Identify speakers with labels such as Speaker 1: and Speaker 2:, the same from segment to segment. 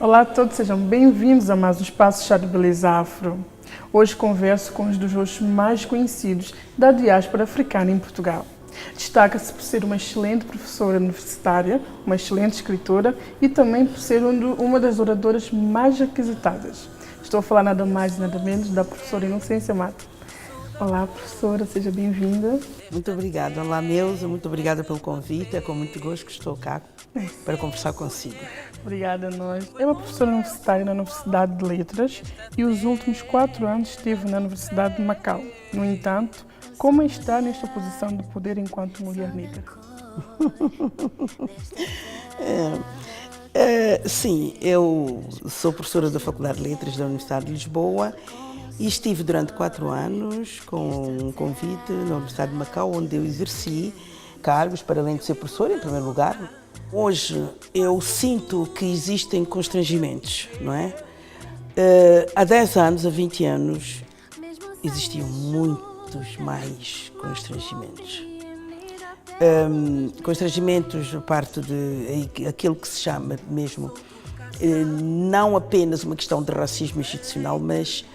Speaker 1: Olá a todos, sejam bem-vindos a mais um Espaço Chá de Beleza Afro. Hoje converso com um dos rostos mais conhecidos da diáspora africana em Portugal. Destaca-se por ser uma excelente professora universitária, uma excelente escritora e também por ser uma das oradoras mais requisitadas. Estou a falar nada mais e nada menos da professora Inocência Mato. Olá, professora, seja bem-vinda.
Speaker 2: Muito obrigada. Olá, Neuza, muito obrigada pelo convite. É com muito gosto que estou cá para conversar consigo.
Speaker 1: Obrigada a nós. É uma professora universitária na Universidade de Letras e os últimos 4 anos esteve na Universidade de Macau. No entanto, como está nesta posição de poder enquanto mulher negra?
Speaker 2: Sim, eu sou professora da Faculdade de Letras da Universidade de Lisboa e estive durante 4 anos com um convite na Universidade de Macau, onde eu exerci cargos, para além de ser professora, em primeiro lugar. Hoje eu sinto que existem constrangimentos, não é? Há 10 anos, há 20 anos, existiam muitos mais constrangimentos. Constrangimentos da parte de aquilo que se chama mesmo, não apenas uma questão de racismo institucional, mas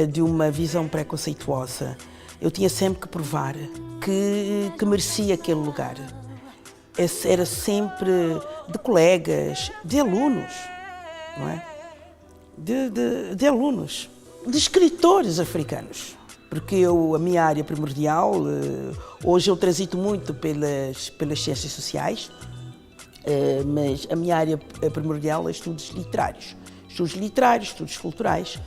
Speaker 2: de uma visão preconceituosa. Eu tinha sempre que provar que merecia aquele lugar. Era sempre de colegas, de alunos, não é? De alunos, de escritores africanos. Porque a minha área primordial, hoje eu transito muito pelas ciências sociais, mas a minha área primordial é estudos literários, estudos culturais.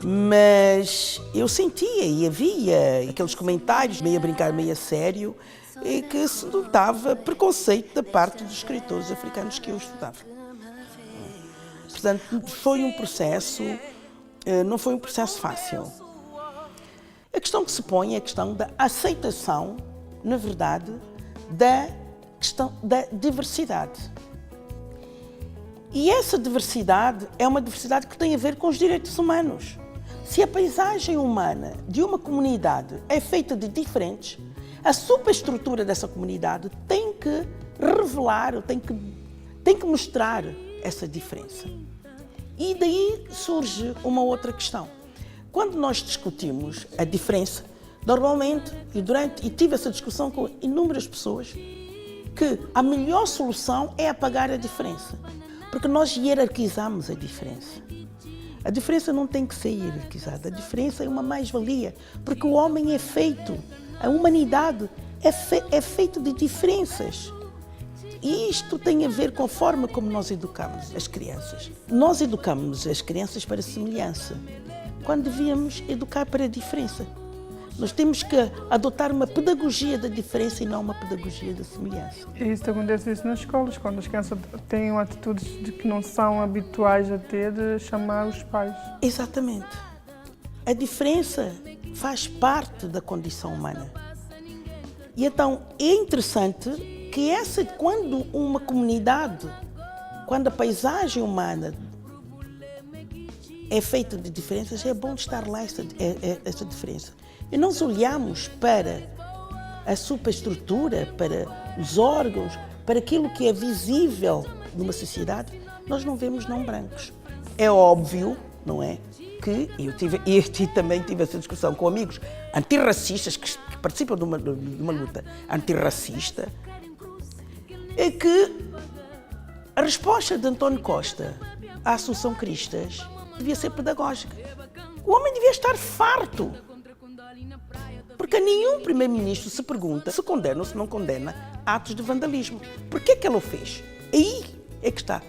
Speaker 2: Mas eu sentia e havia aqueles comentários, meio a brincar, meio a sério, e que se notava preconceito da parte dos escritores africanos que eu estudava. Portanto, foi um processo, não foi um processo fácil. A questão que se põe é a questão da aceitação, na verdade, da questão da diversidade. E essa diversidade é uma diversidade que tem a ver com os direitos humanos. Se a paisagem humana de uma comunidade é feita de diferentes, a superestrutura dessa comunidade tem que revelar, tem que mostrar essa diferença. E daí surge uma outra questão. Quando nós discutimos a diferença, normalmente, e tive essa discussão com inúmeras pessoas, que a melhor solução é apagar a diferença. Porque nós hierarquizamos a diferença. A diferença não tem que ser hierarquizada. A diferença é uma mais-valia, porque o homem é feito, a humanidade é feita de diferenças. E isto tem a ver com a forma como nós educamos as crianças. Nós educamos as crianças para a semelhança, quando devíamos educar para a diferença. Nós temos que adotar uma pedagogia da diferença e não uma pedagogia da semelhança.
Speaker 1: E isso acontece nas escolas, quando as crianças têm atitudes de que não são habituais a ter, de chamar os pais.
Speaker 2: Exatamente. A diferença faz parte da condição humana. E então é interessante que quando uma comunidade, quando a paisagem humana é feita de diferenças, é bom estar lá essa diferença. E nós olhamos para a superestrutura, para os órgãos, para aquilo que é visível numa sociedade, nós não vemos não brancos. É óbvio, não é, que eu também tive essa discussão com amigos antirracistas que participam de uma luta antirracista, é que a resposta de António Costa à Assunção Cristas devia ser pedagógica. O homem devia estar farto. Porque nenhum primeiro-ministro se pergunta se condena ou se não condena atos de vandalismo. Por que ela o fez? Aí é que está.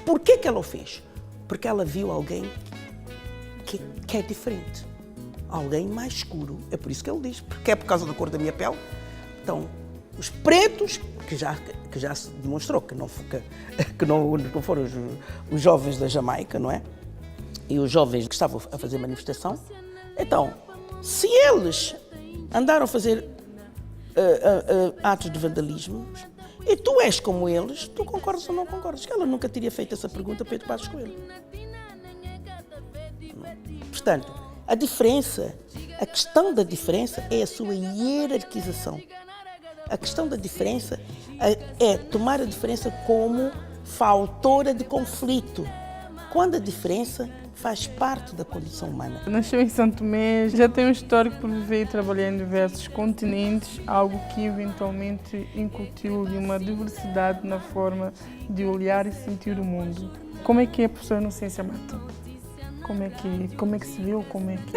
Speaker 2: Por que ela o fez? Porque ela viu alguém que é diferente. Alguém mais escuro. É por isso que ele diz. Porque é por causa da cor da minha pele. Então, os pretos, que já se demonstrou que não foram os jovens da Jamaica, não é? E os jovens que estavam a fazer manifestação. Então, se eles andaram a fazer atos de vandalismo e tu és como eles, tu concordas ou não concordas? Que ela nunca teria feito essa pergunta a Pedro Passos Coelho. Portanto, a questão da diferença é a sua hierarquização. A questão da diferença é tomar a diferença como fautora de conflito. quando a diferença faz parte da condição humana.
Speaker 1: Nasceu em São Tomé, já tem um histórico por viver e trabalhar em diversos continentes, algo que eventualmente incutiu-lhe uma diversidade na forma de olhar e sentir o mundo. Como é que é a professora Inocência Mata? Como é que se viu? Como é que...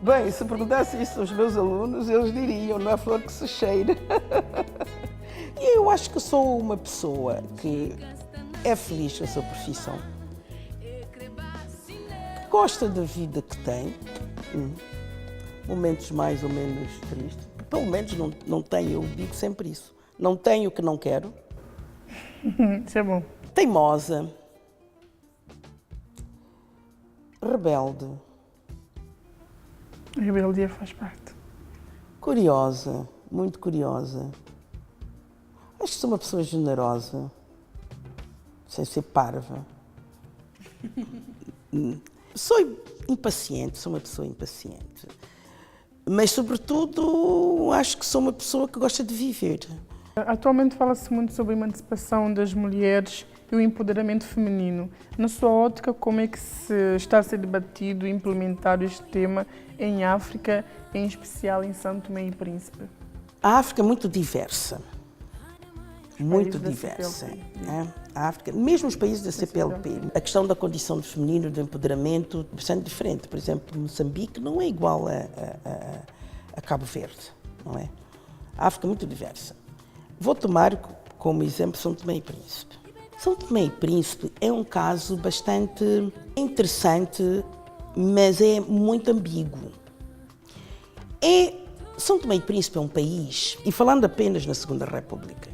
Speaker 3: Bem, se perguntasse isso aos meus alunos, eles diriam, não é flor que se cheira. E eu acho que sou uma pessoa que é feliz com a sua profissão, que gosta da vida que tem, momentos mais ou menos tristes. Pelo menos não tenho, eu digo sempre isso. Não tenho o que não quero.
Speaker 1: Isso é bom.
Speaker 2: Teimosa, rebelde,
Speaker 1: A rebeldia faz parte.
Speaker 2: curiosa, muito curiosa. Acho que sou uma pessoa generosa, sem ser parva. Sou impaciente, sou uma pessoa impaciente. Mas, sobretudo, acho que sou uma pessoa que gosta de viver.
Speaker 1: Atualmente fala-se muito sobre a emancipação das mulheres e o empoderamento feminino. Na sua ótica, como é que está a ser debatido e implementado este tema em África, em especial em São Tomé e Príncipe?
Speaker 2: A África é muito diversa. Muito
Speaker 1: países da
Speaker 2: diversa.
Speaker 1: CPLP.
Speaker 2: Né? A África, mesmo os países da CPLP, a questão da condição do feminino, do empoderamento, é bastante diferente. Por exemplo, Moçambique não é igual a Cabo Verde, não é? A África é muito diversa. Vou tomar como exemplo São Tomé e Príncipe. São Tomé e Príncipe é um caso bastante interessante, mas é muito ambíguo. São Tomé e Príncipe é um país, e falando apenas na Segunda República,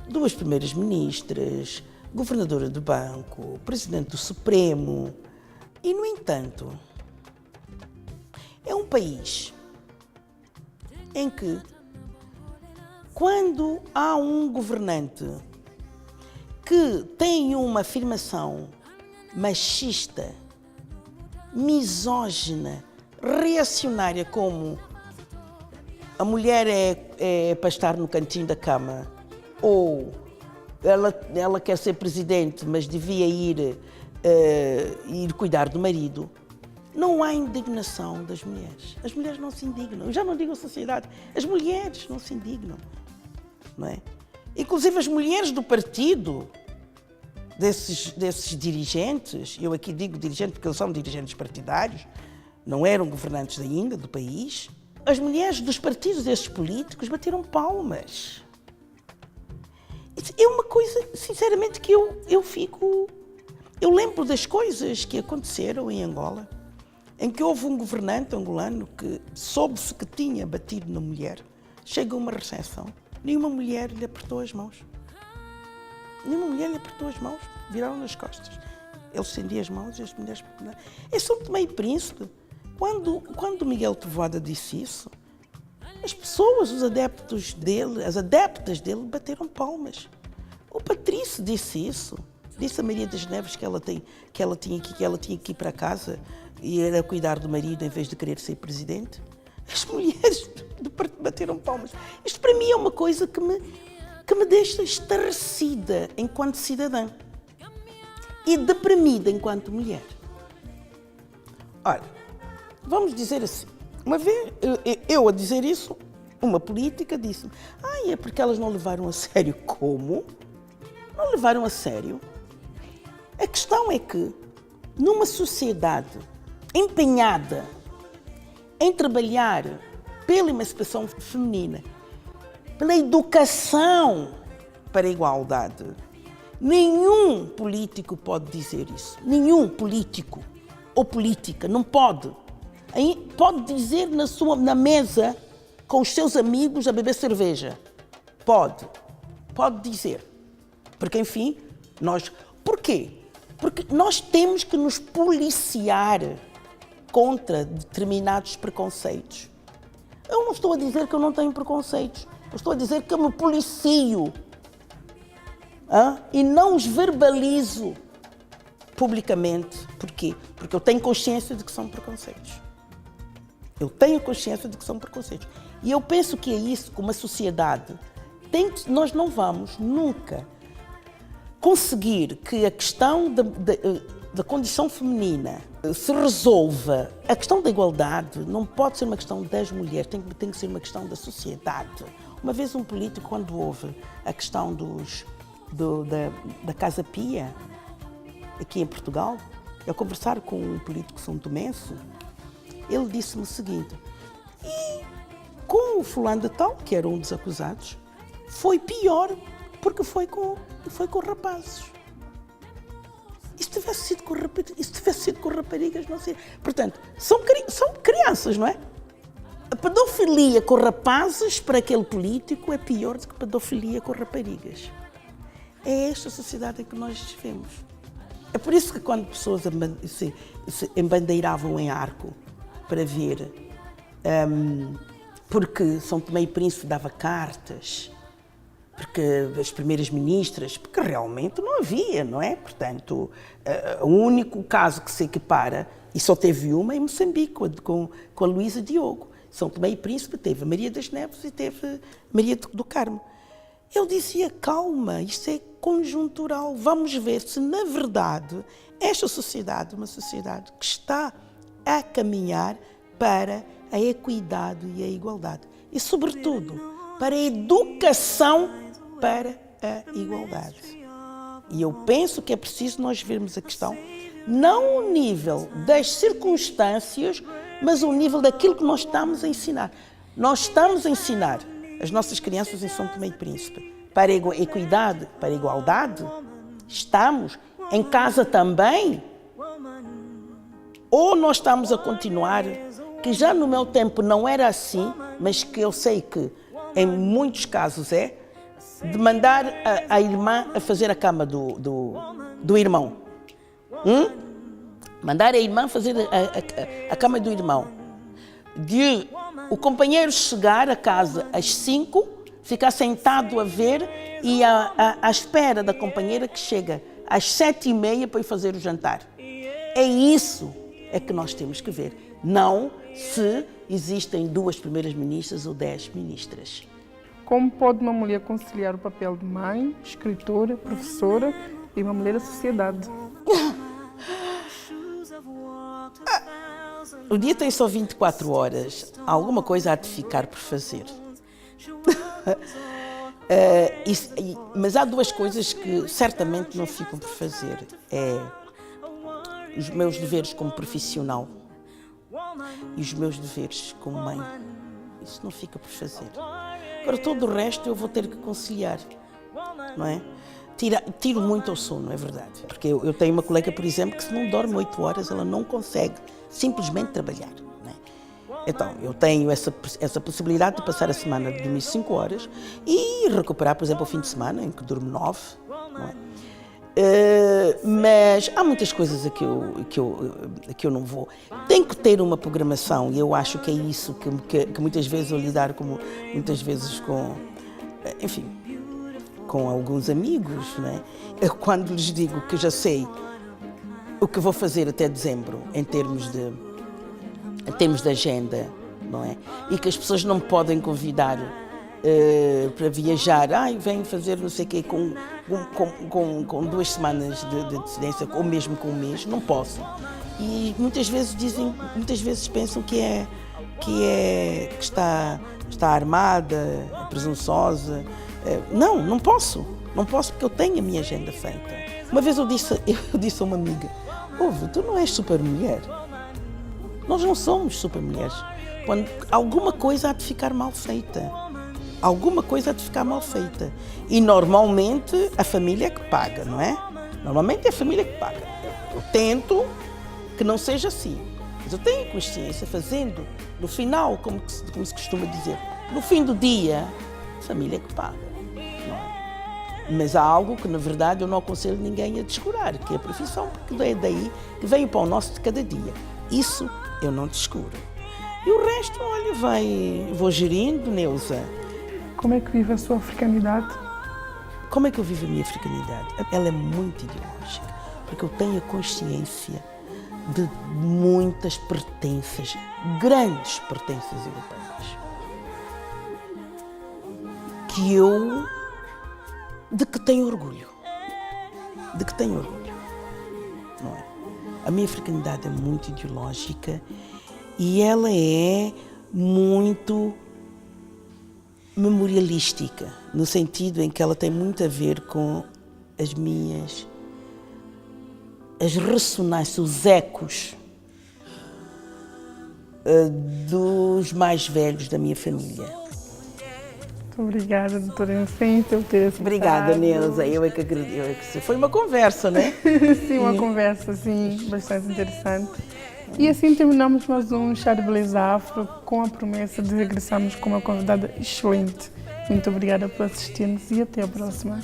Speaker 2: 2 primeiras ministras, governadora do banco, presidente do Supremo. E, no entanto, é um país em que, quando há um governante que tem uma afirmação machista, misógina, reacionária, como a mulher é para estar no cantinho da cama, ou ela quer ser presidente, mas devia ir cuidar do marido, não há indignação das mulheres. As mulheres não se indignam. Eu já não digo a sociedade, as mulheres não se indignam. Não é? Inclusive as mulheres do partido, desses dirigentes, eu aqui digo dirigentes porque eles são dirigentes partidários, não eram governantes ainda do país, as mulheres dos partidos desses políticos bateram palmas. É uma coisa, sinceramente, que eu fico... Eu lembro das coisas que aconteceram em Angola, em que houve um governante angolano que soube-se que tinha batido na mulher. Chega uma recepção, nenhuma mulher lhe apertou as mãos. Nenhuma mulher lhe apertou as mãos, viraram nas costas. Ele estendia as mãos e as mulheres... É São Tomé e Príncipe. Quando Miguel Trovoada disse isso, as pessoas, os adeptos dele, as adeptas dele, bateram palmas. O Patrício disse isso. Disse a Maria das Neves que ela tinha que ir para casa e era cuidar do marido em vez de querer ser presidente. As mulheres do partido bateram palmas. Isto para mim é uma coisa que me deixa estarrecida enquanto cidadã e deprimida enquanto mulher. Olha, vamos dizer assim, uma vez eu a dizer isso, uma política disse-me: é porque elas não levaram a sério. Como? Não levaram a sério? A questão é que, numa sociedade empenhada em trabalhar pela emancipação feminina, pela educação para a igualdade, nenhum político pode dizer isso. Nenhum político ou política não pode. Pode dizer na mesa com os seus amigos a beber cerveja. Pode dizer. Porque, enfim, Porquê? Porque nós temos que nos policiar contra determinados preconceitos. Eu não estou a dizer que eu não tenho preconceitos. Eu estou a dizer que eu me policio. E não os verbalizo publicamente. Porquê? Porque eu tenho consciência de que são preconceitos. Eu tenho consciência de que são preconceitos. E eu penso que é isso que uma sociedade nós não vamos nunca conseguir que a questão da condição feminina se resolva, a questão da igualdade não pode ser uma questão das mulheres, tem que ser uma questão da sociedade. Uma vez um político, quando houve a questão da Casa Pia, aqui em Portugal, ao conversar com um político são-tomense, ele disse-me o seguinte: e com o fulano de tal, que era um dos acusados, foi pior, porque foi com rapazes. E se tivesse sido com raparigas, não sei. Portanto, são crianças, não é? A pedofilia com rapazes, para aquele político, é pior do que a pedofilia com raparigas. É esta sociedade em que nós vivemos. É por isso que quando pessoas se embandeiravam em arco para ver, porque São Tomé e Príncipe dava cartas, porque as primeiras ministras, porque realmente não havia, não é? Portanto, o único caso que se equipara, e só teve uma, em Moçambique, com a Luísa Diogo. São Tomé e Príncipe teve a Maria das Neves e teve a Maria do Carmo. Eu dizia, calma, isto é conjuntural, vamos ver se na verdade esta sociedade é uma sociedade que está a caminhar para a equidade e a igualdade. E, sobretudo, para a educação para a igualdade. E eu penso que é preciso nós vermos a questão não ao nível das circunstâncias, mas ao nível daquilo que nós estamos a ensinar. Nós estamos a ensinar as nossas crianças em São Tomé e Príncipe para a equidade, para a igualdade. Estamos em casa também. Ou nós estamos a continuar, que já no meu tempo não era assim, mas que eu sei que em muitos casos é, de mandar a irmã a fazer a cama do irmão. Mandar a irmã fazer a cama do irmão. De o companheiro chegar a casa às 5, ficar sentado a ver e à espera da companheira que chega às 7h30 para ir fazer o jantar. É isso que nós temos que ver. Não se existem 2 primeiras ministras ou 10 ministras.
Speaker 1: Como pode uma mulher conciliar o papel de mãe, escritora, professora e uma mulher da sociedade?
Speaker 2: O dia tem só 24 horas. Alguma coisa há de ficar por fazer. Mas há 2 coisas que certamente não ficam por fazer. É os meus deveres como profissional e os meus deveres como mãe. Isso não fica por fazer. Agora, todo o resto eu vou ter que conciliar, não é? Tiro muito ao sono, é verdade. Porque eu tenho uma colega, por exemplo, que se não dorme 8 horas, ela não consegue simplesmente trabalhar. Não é? Então, eu tenho essa possibilidade de passar a semana de dormir 5 horas e recuperar, por exemplo, o fim de semana, em que durmo 9. Não é? Mas há muitas coisas a que eu não vou. Tenho que ter uma programação e eu acho que é isso que muitas vezes eu lidar muitas vezes com, enfim, com alguns amigos, não é? Eu, quando lhes digo que já sei o que vou fazer até dezembro em termos de agenda, não é? E que as pessoas não me podem convidar para viajar, vem fazer não sei o quê com 2 semanas de antecedência, ou mesmo com um mês, não posso. E muitas vezes pensam que está armada, presunçosa. Não posso porque eu tenho a minha agenda feita. Uma vez eu disse a uma amiga: tu não és super mulher. Nós não somos super mulheres. Quando alguma coisa há de ficar mal feita. Alguma coisa há de ficar mal feita. E normalmente a família é que paga, não é? Normalmente é a família que paga. Eu tento que não seja assim. Mas eu tenho consciência, fazendo no final, como se costuma dizer, no fim do dia, a família é que paga. Não é? Mas há algo que, na verdade, eu não aconselho ninguém a descurar, que é a profissão, porque é daí que vem o pão nosso de cada dia. Isso eu não descuro. E o resto, olha, vou gerindo, Neuza.
Speaker 1: Como é que vive a sua africanidade?
Speaker 2: Como é que eu vivo a minha africanidade? Ela é muito ideológica, porque eu tenho a consciência de muitas pertenças, grandes pertenças europeias, de que tenho orgulho. de que tenho orgulho. Não é? A minha africanidade é muito ideológica e ela é muito memorialística, no sentido em que ela tem muito a ver com as ressonâncias, os ecos dos mais velhos da minha família.
Speaker 1: Muito obrigada, doutora Inocência, por ter aceitado.
Speaker 2: Obrigada, Neuza. Eu é que agradeço. Foi uma conversa, não é?
Speaker 1: Sim, uma conversa assim, bastante interessante. E assim terminamos mais um Chá de Beleza Afro com a promessa de regressarmos com uma convidada excelente. Muito obrigada por assistir-nos e até a próxima.